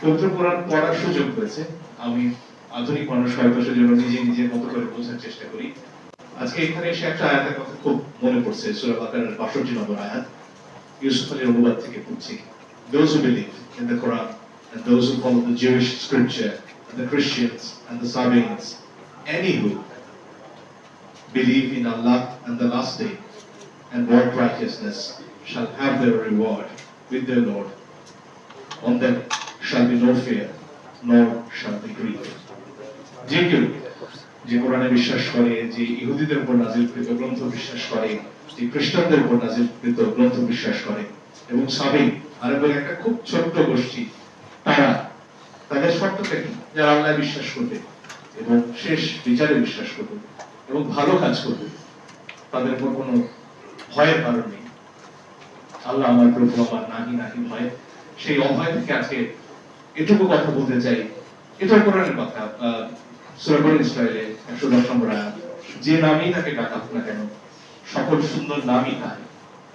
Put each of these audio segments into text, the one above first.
পবিত্র কোরআন পড়ার সুযোগ হয়েছে। আমি আধুনিক মানুষ হয়তো সেজন্য নিজে নিজের মতো করে বোঝার চেষ্টা করি। আজকে এখানে এসে একটা আয়াতের কথা খুব মনে পড়ছে, সূরা বাকারার ৬২ নম্বর আয়াত। ইউসুফ আলীর অনুবাদ থেকে পড়ছি। Those who believe in the Quran and those who follow the Jewish scripture and the Christians and the Sabians, any who believe in Allah and the last day and work righteousness shall have their reward with their Lord. On them shall be no fear, nor shall be grief. যে কেউ যে কোরআনে বিশ্বাস করে, যে ইহুদিদের উপর নাজিলকৃত গ্রন্থ বিশ্বাস করে, যে খ্রিস্টানদের উপর নাজিলকৃত গ্রন্থ বিশ্বাস করে, এবং সাবেক আরবের একটা খুব ছোট্ট গোষ্ঠী, তারা তাদের শর্তটা কি? যারা আল্লাহ বিশ্বাস করবে এবং শেষ বিচারে বিশ্বাস করবে এবং ভালো কাজ করবে, তাদের উপর কোনো ভয়ের কারণ নেই। আল্লাহ আমার প্রভু আমার নাহি নাহি ভয়, সেই অভয় থেকে আজকে এটুকু কথা বলতে চাই। এটা কোরআনের কথা। সূরা বনী ইসরাঈলে ১১০ নম্বর আয়াত, যে নামই তাকে ডাকা হোক না কেন, সকল সুন্দর নামই তার।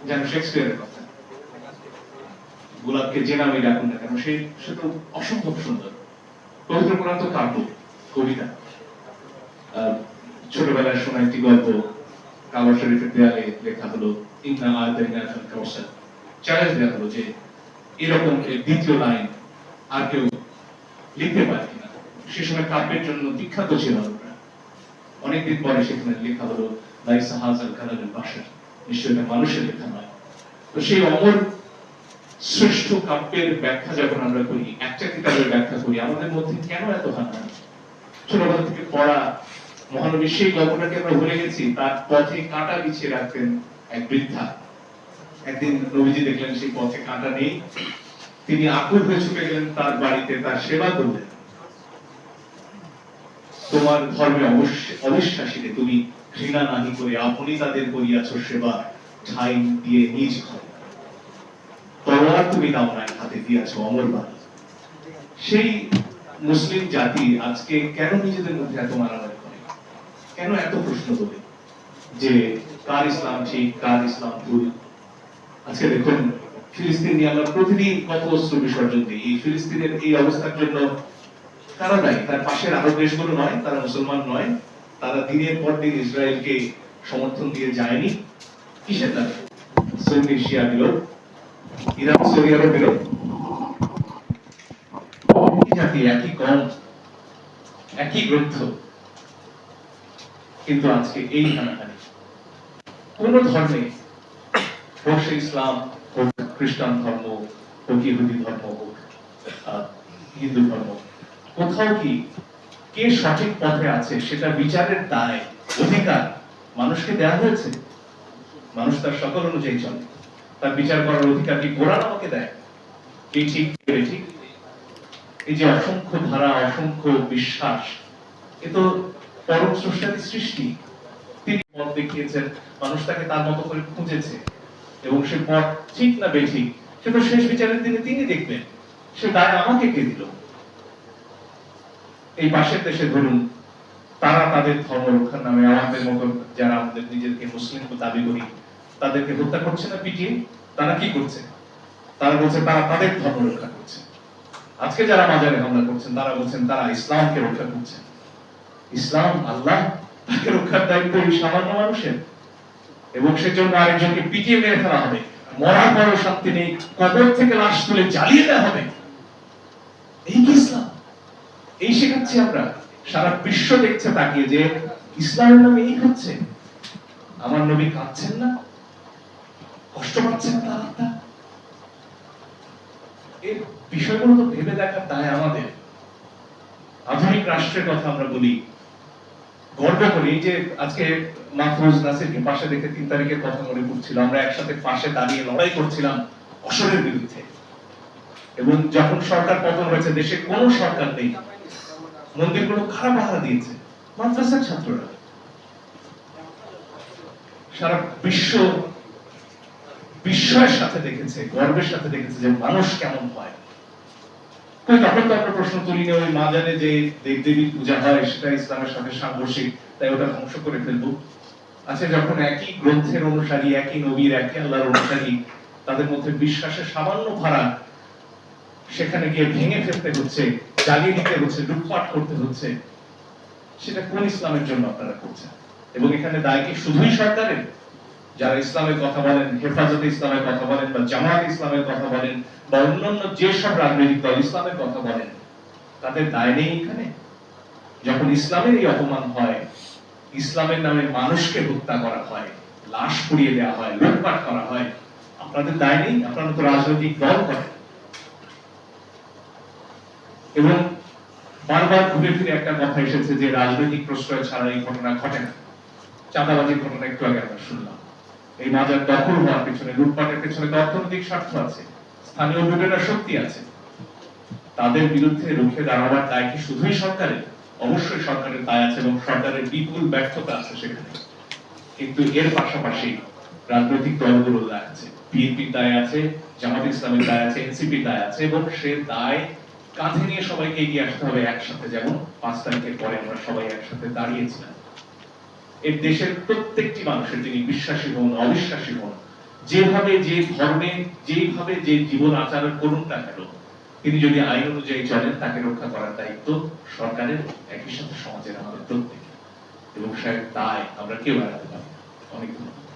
যেন শেক্সপিয়ারের কথা, গোলাপকে যে নামই ডাকুন না কেন, সে তো অসম্ভব সুন্দর। পবিত্র কোরআন তো কাব্য, কবিতা। ছোটবেলায় শোনা একটি গল্প, কাবা শরীফের দেয়ালে লেখা হলো ইন্না আ'তাইনাকাল কাউসার। চ্যালেঞ্জ দেওয়া হলো যে এরকম দ্বিতীয় লাইন আর কেউ লিখতে পারে কিনা। সে সময় কাব্যের জন্য বিখ্যাত ছিল আরবরা। অনেকদিন পরে সেখানে লেখা হলো লাইসা হাযাল কালামুল বাশার, নিশ্চয়ই এটা মানুষের লেখা নয়। তো সেই অমর শ্রেষ্ঠ কাব্যের ব্যাখ্যা যখন আমরা করি, একটা কিতাবের ব্যাখ্যা করি, আমাদের মধ্যে কেন এত হাঙ্গামা? ছোটবেলা থেকে পড়া মহানবীর সেই গল্পটাকে আমরা ভুলে গেছি। তার পথে কাঁটা বিছিয়ে রাখতেন এক বৃদ্ধা। একদিন নবীজি দেখলেন সেই পথে কাঁটা নেই, তিনি আকুল হয়ে ছুটে গেলেন তার বাড়িতে, তার সেবা করলেন। তোমার ধর্মে অবিশ্বাসীরে তুমি ঘৃণা নাহি করে আপনি তাদের করিয়াছ সেবা, ঠাই দিয়ে নিজ ঘরে তলোয়ার তুমি দাও নাই হাতে দিয়াছ অমর বাণী। সেই মুসলিম জাতি আজকে কেন নিজেদের মধ্যে এত মারামারি করে, কেন এত প্রশ্ন তোলে যে কার ইসলাম ঠিক, কার ইসলাম ভুল? আজকে দেখুন, ফিলিস্তিন নিয়ে আমরা প্রতিদিন কত অস্ত্র বিসর্জন দিই। এই ফিলিস্তিনের এই অবস্থার জন্য কারা দায়ী? তার পাশের আরব দেশগুলো নয়, তারা মুসলমান নয়, তারা দিনের পর দিন ইসরায়েলকে সমর্থন দিয়ে যায়নি। কিসের দ্বারা? সুন্নি শিয়া বিরোধ, ইরান সৌদি আরব বিরোধ। একই জাতি, একই কম, একই গ্রন্থ, কিন্তু আজকে এই হানাহানি। কোন ধর্মে, হোক সে ইসলাম, হোক খ্রিস্টান ধর্ম, হোক ইহুদি ধর্ম, হোক হিন্দু ধর্ম, কোথাও কি কে সঠিক পথে আছে সেটা বিচারের দায়, অধিকার মানুষকে দেওয়া হয়েছে? মানুষ তার সকল অনুযায়ী চলে, তার বিচার করার অধিকার কি কোরআন আমাকে দেয়? কে ঠিক, কে ঠিক? এই যে অসংখ্য ধারা, অসংখ্য বিশ্বাস, এ তো পরম স্রষ্টার সৃষ্টি। তিনি পথ দেখিয়েছেন, মানুষ তাকে তার মতো করে খুঁজেছে, এবং সে পথ ঠিক না বেঠিক সে তো শেষ বিচারের দিনে তিনি দেখবেন। সে দায় আমাকে কে দিল? এই পাশের দেশে ধরুন, তারা তাদের ধর্ম রক্ষার নামে আমাদের মতো যারা আমাদের নিজেদেরকে মুসলিম দাবি করি তাদেরকে হত্যা করছে না, পিটিয়ে। তারা কি করছে? তারা বলছে তারা তাদের ধর্ম রক্ষা করছে। আজকে যারা মাজারে হামলা করছেন তারা বলছেন তারা ইসলামকে রক্ষা করছেন। ইসলাম, আল্লাহ, তাকে রক্ষার দায়িত্ব এই সামান্য মানুষের, এবং সেজন্য আরেকজনকে পিটিয়ে মেরে ফেলা হবে, মরার পরও শান্তি নেই, কবর থেকে লাশ তুলে জ্বালিয়ে দেওয়া হবে। এই কি ইসলাম? এই শেখাচ্ছি আমরা। সারা বিশ্ব দেখছে তাকিয়ে যে ইসলামের নামে এই হচ্ছে। আমার নবী কাঁদছেন না? কষ্ট পাচ্ছেন না তারা? এই বিষয়গুলো তো ভেবে দেখার দায় আমাদের। আধুনিক রাষ্ট্রের কথা আমরা বলি, গর্ব করি যে আজকে মাহফুজ নাসিরকে পাশে দেখে ৩ তারিখের কথা মনে পড়ছিল। আমরা একসাথে পাশে দাঁড়িয়ে লড়াই করছিলাম অসরের বিরুদ্ধে, এবং যখন সরকার পতন হয়েছে, দেশে কোনো সরকার নেই, মন্দিরগুলো কারা পাহারা দিয়েছে? মাদ্রাসার ছাত্ররা। সারা বিশ্ব বিস্ময়ের সাথে দেখেছে, গর্বের সাথে দেখেছে যে মানুষ কেমন হয়। তখন তো আমরা প্রশ্ন তুলি না ওই মাজারে যে দেবদেবীর পূজা হয় সেটা ইসলামের সাথে সাংঘর্ষিক, তাই ওটা ধ্বংস করে ফেলবো। আচ্ছা, যখন একই গ্রন্থের অনুসারী, একই নবীর, একই আল্লাহর অনুসারী, তাদের মধ্যে বিশ্বাসের সামান্য ফারাক, সেখানে গিয়ে ভেঙে ফেলতে হচ্ছে, জ্বালিয়ে দিতে হচ্ছে, লুটপাট করতে হচ্ছে, সেটা কোন ইসলামের জন্য আপনারা করছেন? এবং এখানে দায় কি শুধুই সরকারের? যারা ইসলামের কথা বলেন, হেফাজতে ইসলামের কথা বলেন, বা জামায়াত ইসলামের কথা বলেন, বা অন্যান্য যেসব রাজনৈতিক দল ইসলামের কথা বলেন, তাদের দায় নেই এখানে? যখন ইসলামের এই অপমান হয়, ইসলামের নামে মানুষকে হত্যা করা হয়, লাশ পুড়িয়ে দেওয়া হয়, লুটপাট করা হয়, আপনাদের দায় নেই? আপনারা তো রাজনৈতিক দল করেন। এবং বারবার ঘুরে ফিরে একটা কথা এসেছে যে রাজনৈতিক প্রশ্রয় ছাড়া এই ঘটনা ঘটে না। চাঁদাবাজির ঘটনা একটু আগে আমরা শুনলাম। এই মাজার দখল হওয়ার পেছনে, লুটপাটের পেছনে অর্থনৈতিক স্বার্থ আছে, স্থানীয় লুটেরা শক্তি আছে। তাদের বিরুদ্ধে রুখে দাঁড়াবার দায় কি শুধুই সরকারের? অবশ্যই সরকারের দায় আছে এবং সরকারের বিপুল ব্যর্থতা আছে সেখানে। কিন্তু এর পাশাপাশি রাজনৈতিক দলগুলোর দায় আছে, বিএনপির দায় আছে, জামাত ইসলামের দায় আছে, এনসিপির দায় আছে, এবং সে দায় কাঁধে নিয়ে সবাইকে এগিয়ে আসতে হবে একসাথে। যেমন ৫ তারিখের পরে আমরা সবাই একসাথে দাঁড়িয়েছিলাম। এই দেশের প্রত্যেকটি মানুষের, যিনি বিশ্বাসী হন, অবিশ্বাসী হন, যেভাবে যে ধর্মে যেভাবে যে জীবন আচরণ করুন না কেন, তিনি যদি আইন অনুযায়ী চলেন, তাকে রক্ষা করার দায়িত্ব সরকারের, একই সাথে সমাজের, আমাদের প্রত্যেক। এবং সে দায় আমরা কেউ এড়াতে পারি না। অনেক ধন্যবাদ।